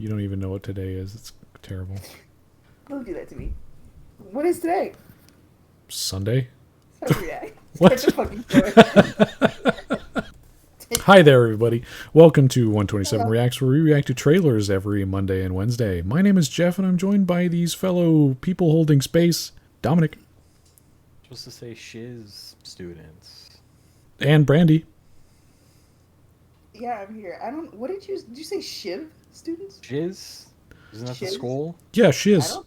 You don't even know what today is. It's terrible. Don't do that to me. What is today? Sunday? Sorry, yeah. What? Such a fucking story. Hi there, everybody. Welcome to 127 Hello. Reacts, where we react to trailers every Monday and Wednesday. My name is Jeff, and I'm joined by these fellow people holding space, Dominic. Supposed to say shiz students. And Brandy. Yeah, I'm here. I don't. What did you say? Shiv students? Shiz? Isn't that the Shiz? school? Yeah, I shiz. don't.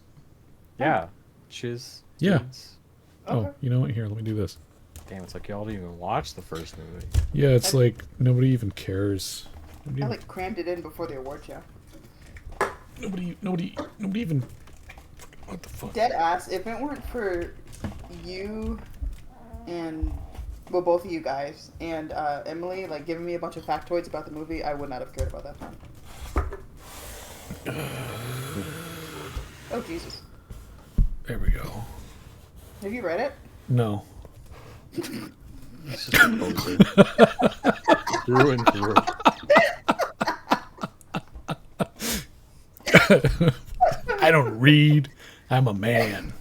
Yeah. Shiz Yeah. students. Okay. Oh, you know what? Here, let me do this. Damn, it's like y'all didn't even watch the first movie. Yeah, it's like nobody even cares. Nobody, I like crammed it in before the award show. nobody even. What the fuck? Dead ass. If it weren't for you and both of you guys and Emily like giving me a bunch of factoids about the movie, I would not have cared about that. Oh Jesus! There we go. Have you read it? No. It's just a poser. Through and through. I don't read. I'm a man.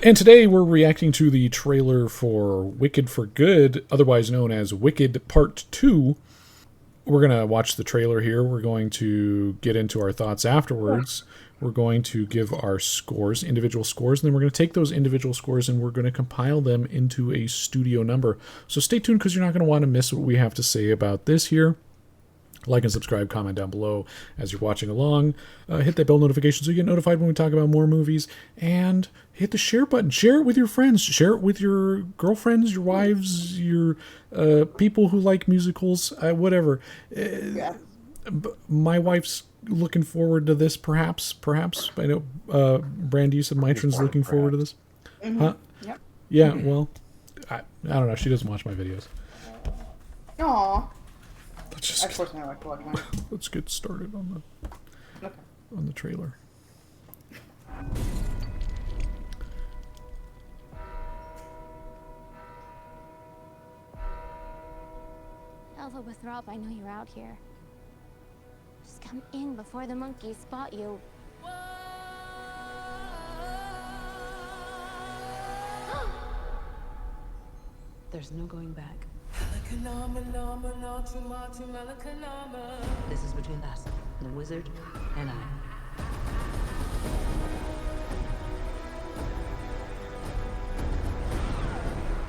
And today we're reacting to the trailer for Wicked for Good, otherwise known as Wicked Part 2. We're going to watch the trailer here. We're going to get into our thoughts afterwards. We're going to give our scores, individual scores, and then we're going to take those individual scores and we're going to compile them into a studio number. So stay tuned because you're not going to want to miss what we have to say about this here. Like and subscribe, comment down below as you're watching along. Hit that bell notification so you get notified when we talk about more movies. And hit the share button. Share it with your friends. Share it with your girlfriends, your wives, your people who like musicals, whatever. Yeah. My wife's looking forward to this, perhaps. I know, Brandy, you said Mitron's looking forward to this. Mm-hmm. Huh? Yep. Yeah, well, I don't know. She doesn't watch my videos. Aww. Let's Of course, I like to watch mine. let's get started on Okay. the trailer. Alpha Withrop, I know you're out here. Just come in before the monkeys spot you. There's no going back. This is between us, the wizard, and I.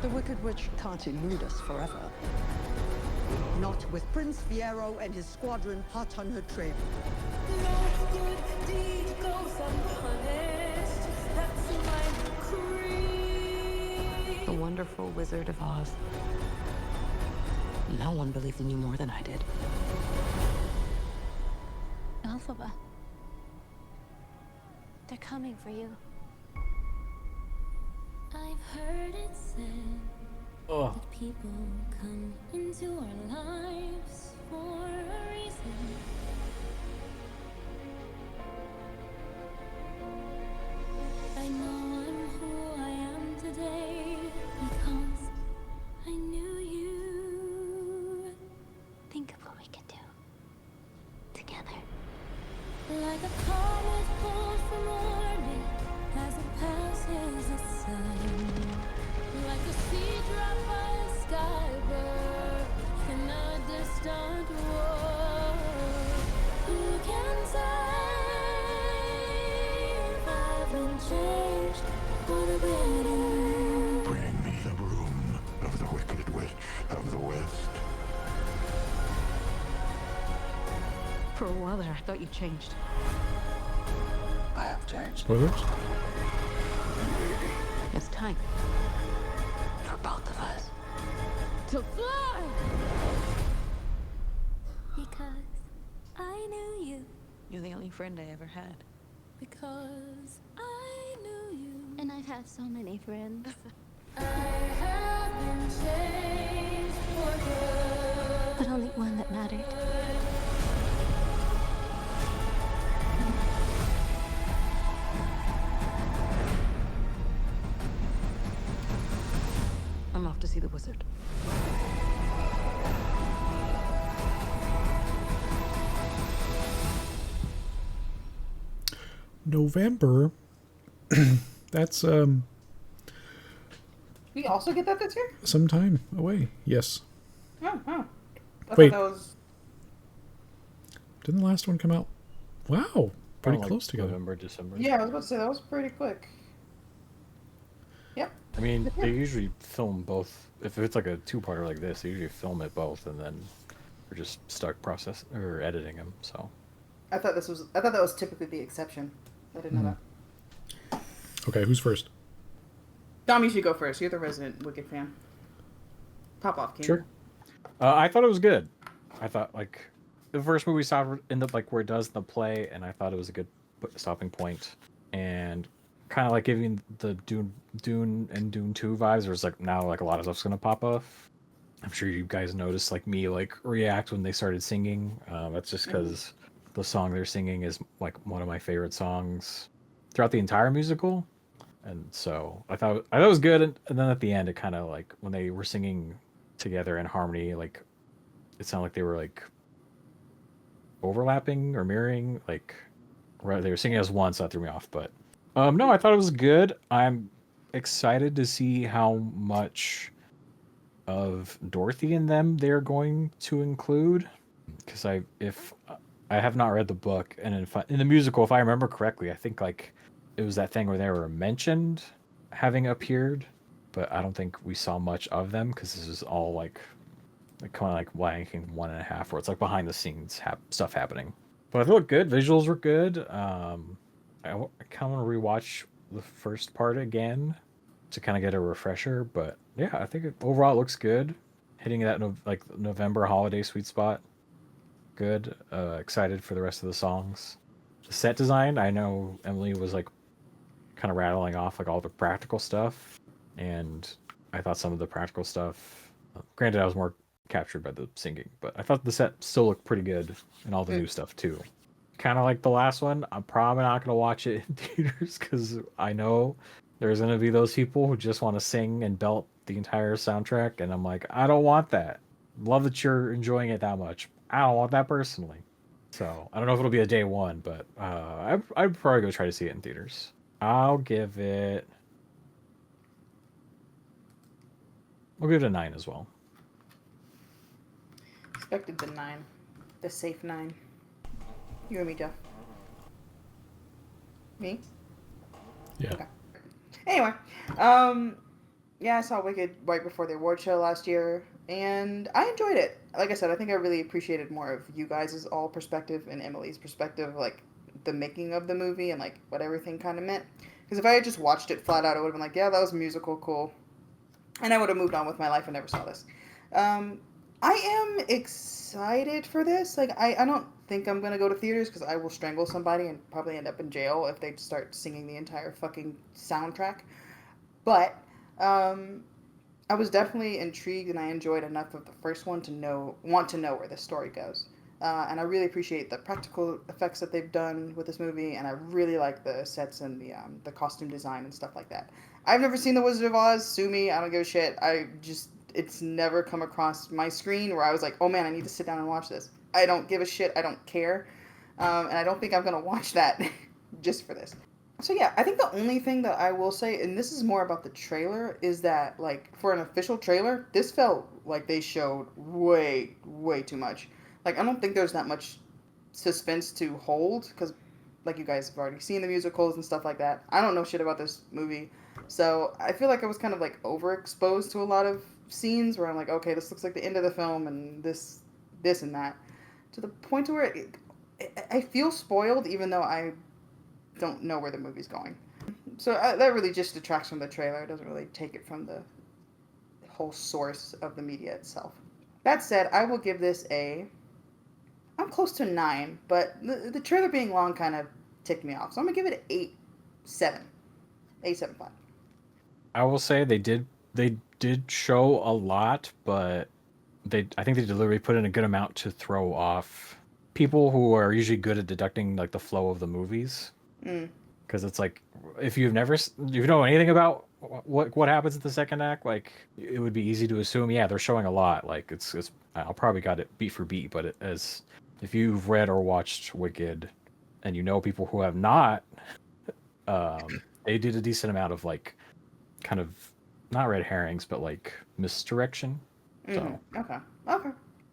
The Wicked Witch can't elude us forever. Not with Prince Fiero and his squadron hot on her trail. The wonderful Wizard of Oz. No one believed in you more than I did. Alphaba. They're coming for you. I've heard it said that people come into our lives for a reason. I know I'm who I am today because I knew you. Think of what we can do together. Like a comet pulled from orbit as it passes the sun. Like a seed dropped by a skybird in a distant war. Who can say if I've been changed for the better? Bring me the broom of the Wicked Witch of the West. For a while there, I thought you changed. I have changed Spoilers? It's time. For both of us. To fly! Because I knew you. You're the only friend I ever had. Because I knew you. And I've had so many friends. But only one that mattered. I'm off to see the wizard. November. That's We also get that this year? some time away. Yes. Oh, oh. I Wait. thought that was. Didn't the last one come out? Wow. Pretty Around, like, close together. November, December. Yeah, I was about to say that was pretty quick. Yep. I mean, they usually film both. If it's like a two-parter like this, they usually film it both, and then we're just stuck process or editing them. So I thought that was typically the exception. I didn't know that. Okay, who's first? Dom, you should go first. You're the resident Wicked fan. Pop off, King. sure. I thought it was good. I thought like the first movie saw end up like where it does in the play, and I thought it was a good stopping point, and kind of like giving the Dune and Dune 2 vibes. There's like now like a lot of stuff's gonna pop off. I'm sure you guys noticed like me like react when they started singing. That's just because the song they're singing is like one of my favorite songs throughout the entire musical, and so I thought it was good. And then at the end, it kind of like when they were singing together in harmony, like it sounded like they were like overlapping or mirroring, like right, they were singing as one, so that threw me off. But no, I thought it was good. I'm excited to see how much of Dorothy and them they're going to include, because I have not read the book, and in the musical, if I remember correctly, I think like it was that thing where they were mentioned having appeared, but I don't think we saw much of them because this is all like kind of like blanking 1.5, where it's like behind the scenes stuff happening. But I thought it looked good. Visuals were good. I kind of want to rewatch the first part again to kind of get a refresher. But yeah, I think overall it looks good. Hitting that November holiday sweet spot. Good. Excited for the rest of the songs. The set design, I know Emily was like kind of rattling off like all the practical stuff, and I thought some of the practical stuff, granted I was more captured by the singing, but I thought the set still looked pretty good, and all the new stuff too. Kind of like the last one, I'm probably not going to watch it in theaters because I know there's going to be those people who just want to sing and belt the entire soundtrack, and I'm like, I don't want that. Love that you're enjoying it that much. I don't want that personally. So I don't know if it'll be a day one, but I'd probably go try to see it in theaters. I'll give it a 9 as well. Expected the 9. The safe 9. You and me, Jeff. Me? Yeah. Okay. Anyway, yeah, I saw Wicked right before the award show last year, and I enjoyed it. Like I said, I think I really appreciated more of you guys' all perspective and Emily's perspective, like the making of the movie and like what everything kind of meant. Because if I had just watched it flat out, I would have been like, yeah, that was musical, cool, and I would have moved on with my life and never saw this. I am excited for this. Like, I don't think I'm gonna go to theaters because I will strangle somebody and probably end up in jail if they start singing the entire fucking soundtrack. But I was definitely intrigued, and I enjoyed enough of the first one to want to know where this story goes. And I really appreciate the practical effects that they've done with this movie, and I really like the sets and the costume design and stuff like that. I've never seen The Wizard of Oz. Sue me, I don't give a shit. It's never come across my screen where I was like, oh man, I need to sit down and watch this. I don't give a shit. I don't care. And I don't think I'm going to watch that just for this. So yeah, I think the only thing that I will say, and this is more about the trailer, is that like for an official trailer, this felt like they showed way, way too much. Like I don't think there's that much suspense to hold because like you guys have already seen the musicals and stuff like that. I don't know shit about this movie. So I feel like I was kind of like overexposed to a lot of scenes where I'm like, okay, this looks like the end of the film and this and that. To the point where I feel spoiled even though I don't know where the movie's going. So that really just detracts from the trailer. It doesn't really take it from the whole source of the media itself. That said, I will give this I'm close to 9, but the trailer being long kind of ticked me off. So I'm going to give it an 8.7. 8.75. I will say they did show a lot, but I think they deliberately put in a good amount to throw off people who are usually good at deducting like the flow of the movies. Because it's like if you know anything about what happens in the second act, like it would be easy to assume, yeah, they're showing a lot. Like it's I'll probably got it beat for beat, but as if you've read or watched Wicked and you know people who have not, they did a decent amount of like, kind of not red herrings, but like misdirection. So Okay.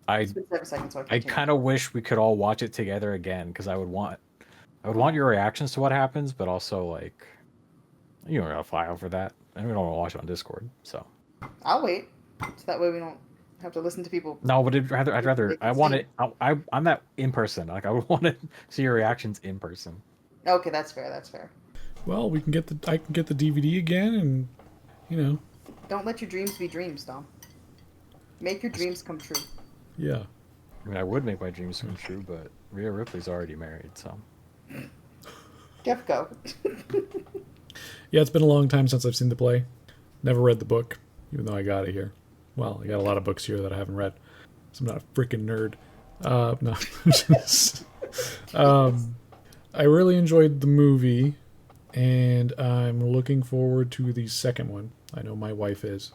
I It's been 7 seconds, so I I can't change kind of wish we could all watch it together again because I would want your reactions to what happens, but also like you don't gotta file for that, and we don't want to watch it on Discord. So it. I'll wait, so that way we don't have to listen to people. no, but I'd rather They can I want see. it. I'm that in person. Like I would want to see your reactions in person. Okay, that's fair. That's fair. Well, I can get the DVD again, and you know, Don't let your dreams be dreams, Dom. Make your dreams come true. yeah. I mean, I would make my dreams come true, but Rhea Ripley's already married, so Jeff, go. Yeah, it's been a long time since I've seen the play. Never read the book, even though I got it here. Well, I got a lot of books here that I haven't read. So I'm not a freaking nerd. No. I really enjoyed the movie, and I'm looking forward to the second one. I know my wife is.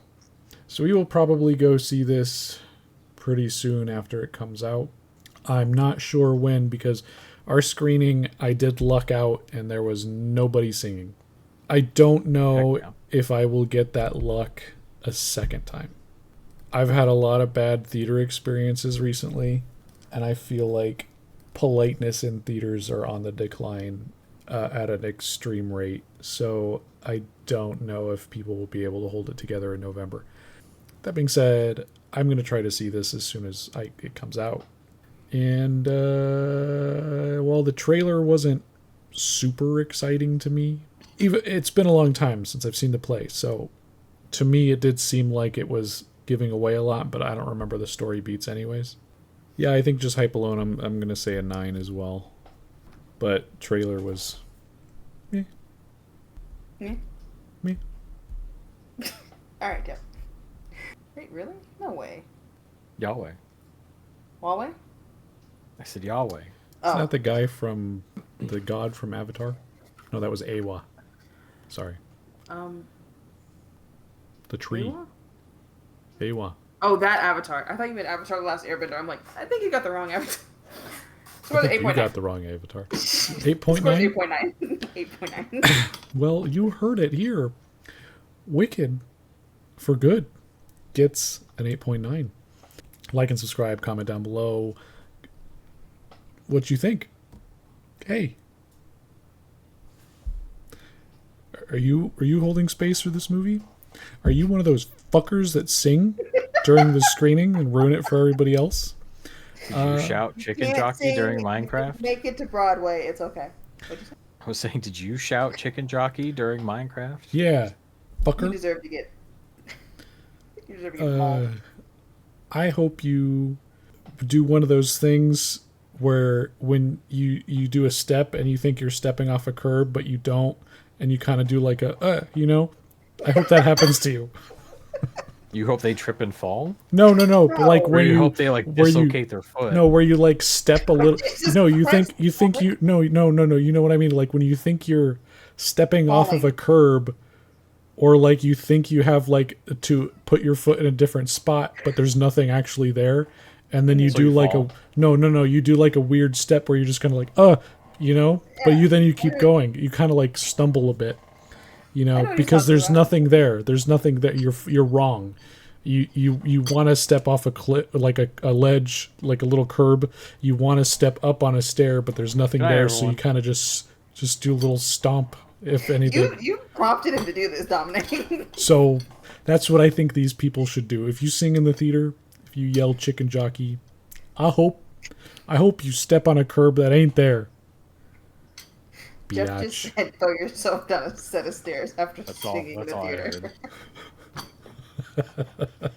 So we will probably go see this pretty soon after it comes out. I'm not sure when, because our screening, I did luck out and there was nobody singing. I don't know Heck yeah. if I will get that luck a second time. I've had a lot of bad theater experiences recently, and I feel like politeness in theaters are on the decline at an extreme rate. So I don't know if people will be able to hold it together in November. That being said, I'm going to try to see this as soon as it comes out. And, well, the trailer wasn't super exciting to me. It's been a long time since I've seen the play, so to me it did seem like it was giving away a lot, but I don't remember the story beats anyways. Yeah, I think just hype alone, I'm going to say a 9 as well. But trailer was... meh. Me? Meh. Alright, Jeff. Wait, really? No way. Yahweh. Huawei? I said Yahweh. Isn't Oh. that the guy from... the god from Avatar? No, that was Awa. Sorry. The tree. Ewa? Awa. Oh, that Avatar. I thought you meant Avatar: The Last Airbender. I'm like, I think you got the wrong Avatar. Score I the think you 8.9. got the wrong Avatar. Score 8.9? 8.9. 8.9. Well, you heard it here. Wicked for Good gets an 8.9. Like and subscribe, comment down below what you think. Hey. Are you holding space for this movie? Are you one of those fuckers that sing during the screening and ruin it for everybody else? Did you shout chicken Can't jockey sing. during Minecraft? Make it to Broadway. It's okay. What'd you say? I was saying, did you shout chicken jockey during Minecraft? Yeah, You fucker. deserve to get. You deserve to get mauled. I hope you do one of those things where when you do a step and you think you're stepping off a curb, but you don't, and you kind of do like a, you know? I hope that happens to you. You hope they trip and fall? No. But like Or where you you hope they like where you- dislocate their foot? No, where you like step a little. Jesus No, you Christ, think you no. You know what I mean? Like when you think you're stepping off of a curb, or like you think you have like to put your foot in a different spot, but there's nothing actually there, and then you So do you like fall. no. You do like a weird step where you're just kind of like you know, but you keep going. You kind of like stumble a bit, you know know, what you're because talking there's about. nothing there. There's nothing that you're wrong. You want to step off a cliff, like a ledge, like a little curb. You want to step up on a stair, but there's nothing Good night, there, so you everyone. kind of just do a little stomp, if anything. You prompted him to do this, Dominic. So that's what I think these people should do. If you sing in the theater, if you yell chicken jockey, I hope you step on a curb that ain't there. Jeff just Biatch. said throw yourself down a set of stairs after That's all. singing in That's the all I theater. heard.